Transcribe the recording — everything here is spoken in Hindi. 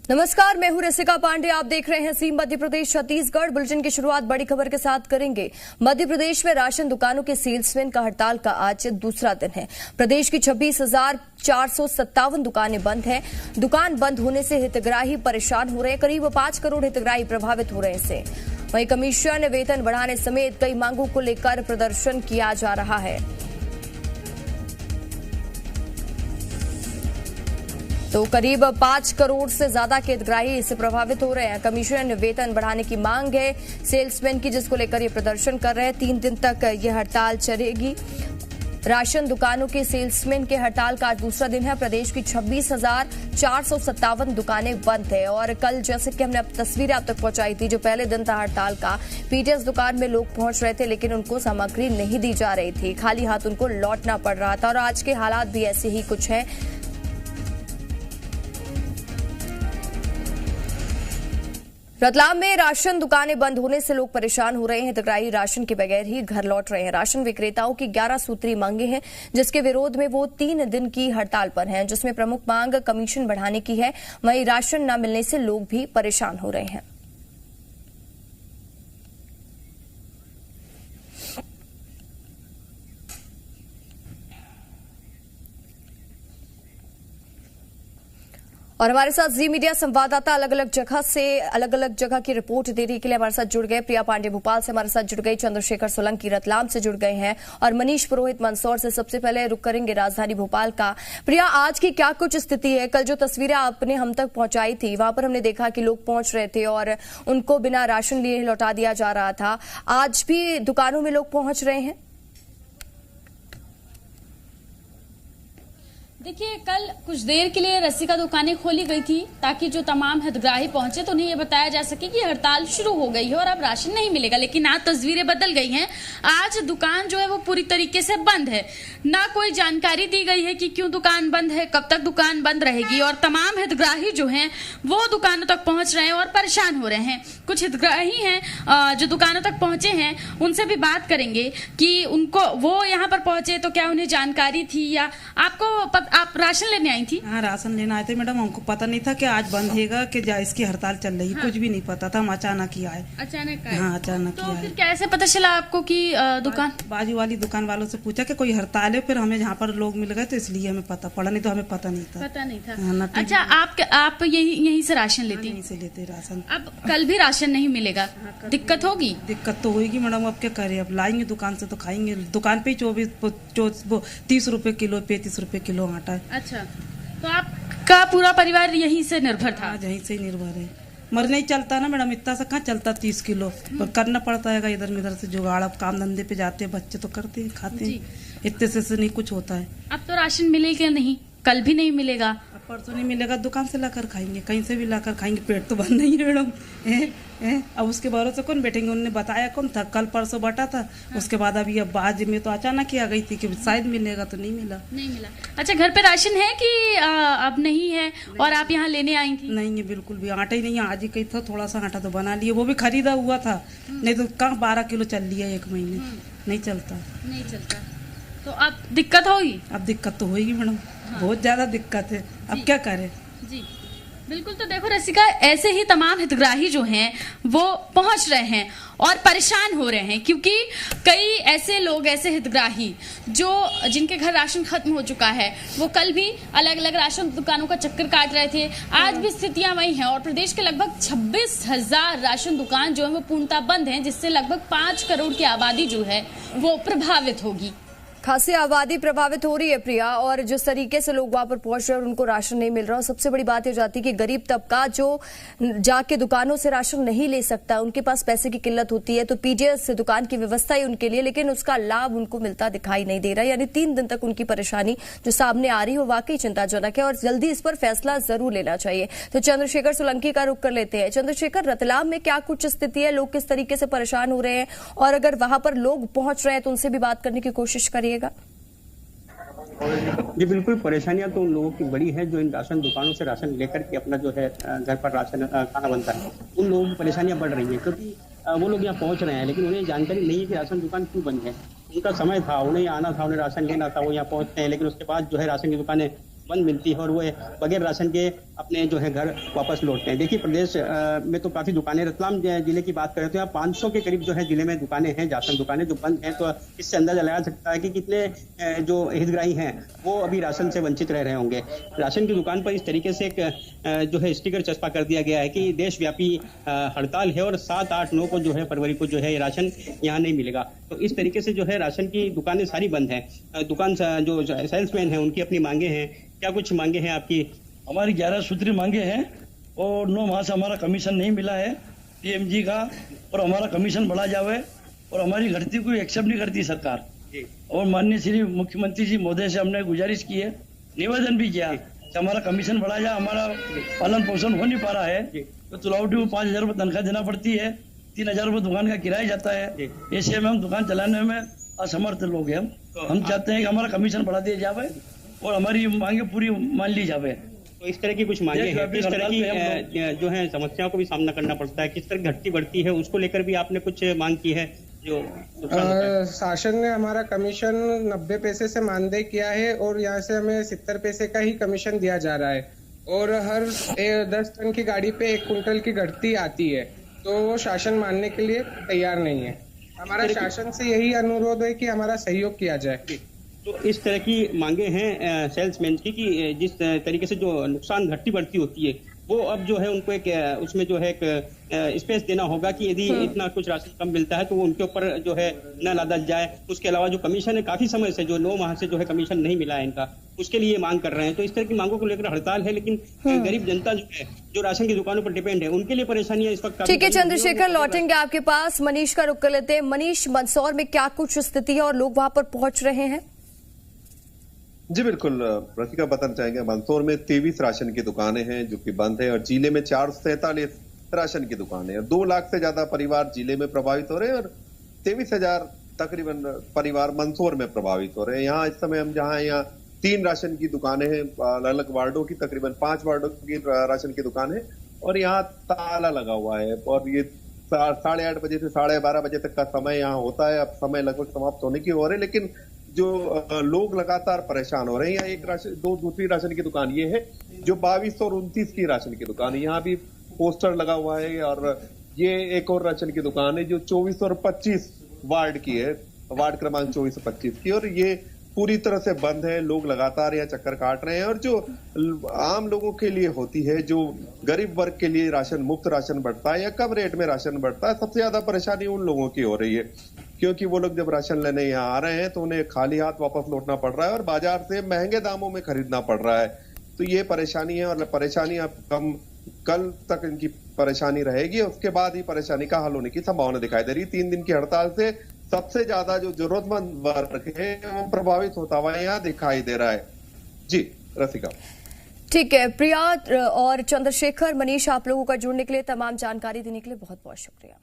नमस्कार, मैं हूं रसिका पांडे। आप देख रहे हैं सी मध्य प्रदेश छत्तीसगढ़। बुलेटिन की शुरुआत बड़ी खबर के साथ करेंगे। मध्य प्रदेश में राशन दुकानों के सेल्समैन का हड़ताल का आज दूसरा दिन है। प्रदेश की 26,457 दुकानें बंद हैं। दुकान बंद होने से हितग्राही परेशान हो रहे हैं। करीब 5 करोड़ हितग्राही प्रभावित हो रहे हैं इससे। वहीं कमीशन, वेतन बढ़ाने समेत कई मांगों को लेकर प्रदर्शन किया जा रहा है। तो करीब 5 करोड़ से ज्यादा के हितग्राही इससे प्रभावित हो रहे हैं। कमीशन, वेतन बढ़ाने की मांग है सेल्समैन की, जिसको लेकर ये प्रदर्शन कर रहे हैं। 3 दिन तक ये हड़ताल चलेगी। राशन दुकानों के सेल्समैन के हड़ताल का आज दूसरा दिन है। प्रदेश की 26,457 दुकानें बंद है। और कल जैसे कि हमने अब तस्वीरें आप तक पहुंचाई थी, जो पहले दिन था हड़ताल का, पीटीएस दुकान में लोग पहुंच रहे थे लेकिन उनको सामग्री नहीं दी जा रही थी। खाली हाथ उनको लौटना पड़ रहा था। और आज के हालात भी ऐसे ही कुछ हैं। रतलाम में राशन दुकानें बंद होने से लोग परेशान हो रहे हैं। हितग्राही राशन के बगैर ही घर लौट रहे हैं। राशन विक्रेताओं की 11 सूत्री मांगे हैं, जिसके विरोध में वो 3 दिन की हड़ताल पर हैं, जिसमें प्रमुख मांग कमीशन बढ़ाने की है। वहीं राशन न मिलने से लोग भी परेशान हो रहे हैं। और हमारे साथ जी मीडिया संवाददाता अलग अलग जगह की रिपोर्ट देने के लिए हमारे साथ जुड़ गए। प्रिया पांडे भोपाल से हमारे साथ जुड़ गई, चंद्रशेखर सोलंकी रतलाम से जुड़ गए हैं और मनीष पुरोहित मंदसौर से। सबसे पहले रुक करेंगे राजधानी भोपाल का। प्रिया, आज की क्या कुछ स्थिति है? कल जो तस्वीरें आपने हम तक पहुंचाई थी, वहां पर हमने देखा कि लोग पहुंच रहे थे और उनको बिना राशन लिए लौटा दिया जा रहा था। आज भी दुकानों में लोग पहुंच रहे हैं? देखिए, कल कुछ देर के लिए रसिका दुकानें खोली गई थी ताकि जो तमाम हितग्राही पहुंचे तो उन्हें ये बताया जा सके कि हड़ताल शुरू हो गई है और अब राशन नहीं मिलेगा। लेकिन आज तस्वीरें बदल गई हैं। आज दुकान जो है वो पूरी तरीके से बंद है। ना कोई जानकारी दी गई है कि क्यों दुकान बंद है, कब तक दुकान बंद रहेगी। और तमाम हितग्राही जो हैं वो दुकानों तक पहुंच रहे हैं और परेशान हो रहे हैं। कुछ हितग्राही हैं जो दुकानों तक पहुंचे हैं, उनसे भी बात करेंगे कि उनको वो यहाँ पर पहुंचे तो क्या उन्हें जानकारी थी या आप राशन लेने आई थी? हाँ, राशन लेने आए थे मैडम। हमको पता नहीं था कि आज बंद होगा कि इसकी हड़ताल चल रही है। हाँ। कुछ भी नहीं पता था। हम अचानक ही आए। अचानक आए? हाँ, अचानक तो फिर कैसे पता चला आपको कि दुकान? बाजू वाली दुकान वालों से पूछा कि कोई हड़ताल है, फिर हमें जहाँ पर लोग मिल गए तो इसलिए हमें पता पड़ा, नहीं तो हमें पता नहीं था। हाँ, अच्छा, आप यहीं से राशन लेती? यहीं से लेते राशन। अब कल भी राशन नहीं मिलेगा, दिक्कत होगी? दिक्कत तो होगी मैडम। अब क्या करें, अब लाएंगे दुकान से तो खाएंगे। दुकान पे 30 रुपए किलो, 35 रुपए किलो आटा है। अच्छा, तो आपका पूरा परिवार यहीं से निर्भर था? यहीं से ही निर्भर है। मर नहीं चलता ना मैडम, इतना सा कहाँ चलता 30 किलो। पर करना पड़ता है इधर उधर से जुगाड़। अब काम धंधे पे जाते हैं, बच्चे तो करते हैं, खाते हैं। इतने से नहीं कुछ होता है। अब तो राशन मिलेगा नहीं, कल भी नहीं मिलेगा, परसों नहीं मिलेगा। दुकान से लाकर खाएंगे, कहीं से भी लाकर खाएंगे। पेट तो बंद नहीं है मैडम। अब उसके भरोसे कौन बैठेंगे? उन्होंने बताया कौन था? कल परसों बटा था। हाँ। उसके बाद अभी अब आज में तो अचानक ही आ गई थी कि शायद मिलेगा, तो नहीं मिला। अच्छा, घर पे राशन है कि अब नहीं है? नहीं। और आप यहाँ लेने आई थी? नहीं है, बिल्कुल भी आटा ही नहीं है। आज ही कही था, थोड़ा सा आटा तो बना लिया, वो भी खरीदा हुआ था। नहीं तो कहाँ 12 किलो चल लिया 1 महीने। नहीं चलता। तो अब दिक्कत होगी? अब दिक्कत तो होगी मैडम। हाँ। बहुत ज्यादा दिक्कत है। अब क्या करें? जी बिल्कुल। तो देखो रसिका, ऐसे ही तमाम हितग्राही जो हैं वो पहुंच रहे हैं और परेशान हो रहे हैं, क्योंकि कई ऐसे लोग, ऐसे हितग्राही जिनके घर राशन खत्म हो चुका है, वो कल भी अलग अलग राशन दुकानों का चक्कर काट रहे थे। आज भी स्थितियां वही हैं और प्रदेश के लगभग 26,000 राशन दुकान जो है वो पूर्णतः बंद हैं, जिससे लगभग 5 करोड़ की आबादी जो है वो प्रभावित होगी। खासी आबादी प्रभावित हो रही है प्रिया। और जिस तरीके से लोग वहां पर पहुंच रहे हैं और उनको राशन नहीं मिल रहा, और सबसे बड़ी बात हो जाती है कि गरीब तबका जो जाके दुकानों से राशन नहीं ले सकता, उनके पास पैसे की किल्लत होती है, तो पीडीएस दुकान की व्यवस्था है उनके लिए, लेकिन उसका लाभ उनको मिलता दिखाई नहीं दे रहा। यानी 3 दिन तक उनकी परेशानी जो सामने आ रही है वो वाकई चिंताजनक है और जल्दी इस पर फैसला जरूर लेना चाहिए। तो चंद्रशेखर सोलंकी का रुख कर लेते हैं। चंद्रशेखर, रतलाम में क्या कुछ स्थिति है? लोग किस तरीके से परेशान हो रहे हैं? और अगर वहां पर लोग पहुंच रहे हैं तो उनसे भी बात करने की कोशिश करिए। जी बिल्कुल, परेशानियां तो उन लोगों की बड़ी है जो इन राशन दुकानों से राशन लेकर के अपना जो है घर पर राशन खाना बनता है। उन लोगों की परेशानियां बढ़ रही हैं क्योंकि वो लोग यहाँ पहुंच रहे हैं लेकिन उन्हें जानकारी नहीं है कि राशन दुकान क्यों बंद है। उनका समय था, उन्हें आना था, उन्हें राशन लेना था, वो यहाँ पहुंचते हैं लेकिन उसके बाद जो है राशन की दुकानें बंद मिलती है और वो बगैर राशन के अपने जो है घर वापस लौटते हैं। देखिए प्रदेश में तो काफी दुकानें, रतलाम जिले की बात करें तो यहाँ 500 के करीब जो है जिले में दुकानें हैं, राशन दुकानें जो बंद हैं। तो इससे अंदाजा लगाया सकता है कि कितने जो हितग्राही हैं वो अभी राशन से वंचित रह रहे होंगे। राशन की दुकान पर इस तरीके से एक जो है स्टिकर चस्पा कर दिया गया है कि देशव्यापी हड़ताल है और 7, 8, 9 को जो है फरवरी को जो है राशन यहाँ नहीं मिलेगा। तो इस तरीके से जो है राशन की दुकानें सारी बंद हैं। दुकान जो सेल्समैन है उनकी अपनी मांगे हैं। क्या कुछ मांगे हैं आपकी? हमारी 11 सूत्री मांगे हैं और 9 माह से हमारा कमीशन नहीं मिला है पीएमजी का, और हमारा कमीशन बढ़ा जावे और हमारी घटती कोई एक्सेप्ट नहीं करती सरकार। और माननीय श्री मुख्यमंत्री जी महोदय से हमने गुजारिश की है, निवेदन भी किया कि हमारा कमीशन बढ़ा जाए, हमारा पालन पोषण हो नहीं पा रहा है। तो तुलावटी को 5,000 रुपये तनख्वाह देना पड़ती है, 3,000 रुपये दुकान का किराया जाता है। ऐसे में हम दुकान चलाने में असमर्थ लोग हैं। हम चाहते हैं कि हमारा कमीशन बढ़ा दिया जाए और हमारी मांगे पूरी मान ली जाए। तो इस तरह की कुछ मांगे हैं, किस तरह की जो है समस्याओं को भी सामना करना पड़ता है, किस तरह घटती बढ़ती है, उसको लेकर भी आपने कुछ मांग की है? जो शासन ने हमारा कमीशन 90 पैसे से मानदेय किया है और यहाँ से हमें 70 पैसे का ही कमीशन दिया जा रहा है और हर 10 टन की गाड़ी पे 1 कुंटल की घटती आती है, तो वो शासन मानने के लिए तैयार नहीं है। हमारा शासन से यही अनुरोध है कि हमारा सहयोग किया जाए। तो इस तरह की मांगे हैं सेल्समैन की कि जिस तरीके से जो नुकसान घटती बढ़ती होती है वो अब जो है उनको एक उसमें जो है एक स्पेस देना होगा कि यदि इतना कुछ राशन कम मिलता है तो वो उनके ऊपर जो है न लादा जाए। उसके अलावा जो कमीशन है काफी समय से जो 9 माह से जो है कमीशन नहीं मिला है इनका, उसके लिए मांग कर रहे हैं। तो इस तरह की मांगों को लेकर हड़ताल है, लेकिन गरीब जनता जो है जो राशन की दुकानों पर डिपेंड है उनके लिए परेशानियां इस वक्त। ठीक है चंद्रशेखर, लौटेंगे आपके पास। मनीष का रुख कर लेते हैं। मनीष, मंदसौर में क्या कुछ स्थिति है और लोग वहां पर पहुंच रहे हैं? जी बिल्कुल, रसिका बताना चाहेंगे। मंदसौर में 23 राशन की दुकानें हैं जो कि बंद है और जिले में 447 राशन की दुकानें हैं। 2 लाख से ज्यादा परिवार जिले में प्रभावित हो रहे हैं और 23,000 तकरीबन परिवार मंदसौर में प्रभावित हो रहे हैं। यहाँ इस समय हम यहाँ 3 राशन की दुकानें हैं, अलग अलग वार्डों की, तकरीबन 5 वार्डों की राशन की दुकान है और यहाँ ताला लगा हुआ है और ये 8:30 बजे से 12:30 बजे तक का समय यहाँ होता है। अब समय लगभग समाप्त होने की हो रहे, लेकिन जो लोग लगातार परेशान हो रहे हैं। यहाँ एक राशन दूसरी राशन की दुकान ये है जो 22 और 29 की राशन की दुकान है, यहाँ भी पोस्टर लगा हुआ है। और ये एक और राशन की दुकान है जो 24 और 25 वार्ड की है, वार्ड क्रमांक 24 और 25 की, और ये पूरी तरह से बंद है। लोग लगातार यहाँ चक्कर काट रहे हैं और जो आम लोगों के लिए होती है, जो गरीब वर्ग के लिए राशन मुफ्त राशन बढ़ता है या कम रेट में राशन बढ़ता है, सबसे ज्यादा परेशानी उन लोगों की हो रही है, क्योंकि वो लोग जब राशन लेने यहाँ आ रहे हैं तो उन्हें खाली हाथ वापस लौटना पड़ रहा है और बाजार से महंगे दामों में खरीदना पड़ रहा है। तो ये परेशानी है और परेशानी अब कल तक इनकी परेशानी रहेगी, उसके बाद ही परेशानी का हल होने की संभावना दिखाई दे रही है। 3 दिन की हड़ताल से सबसे ज्यादा जो जरूरतमंद वर्ग है वो प्रभावित होता हुआ यहाँ दिखाई दे रहा है। जी रसिका। ठीक है प्रिया और चंद्रशेखर, मनीष, आप लोगों का जुड़ने के लिए, तमाम जानकारी देने के लिए बहुत बहुत शुक्रिया।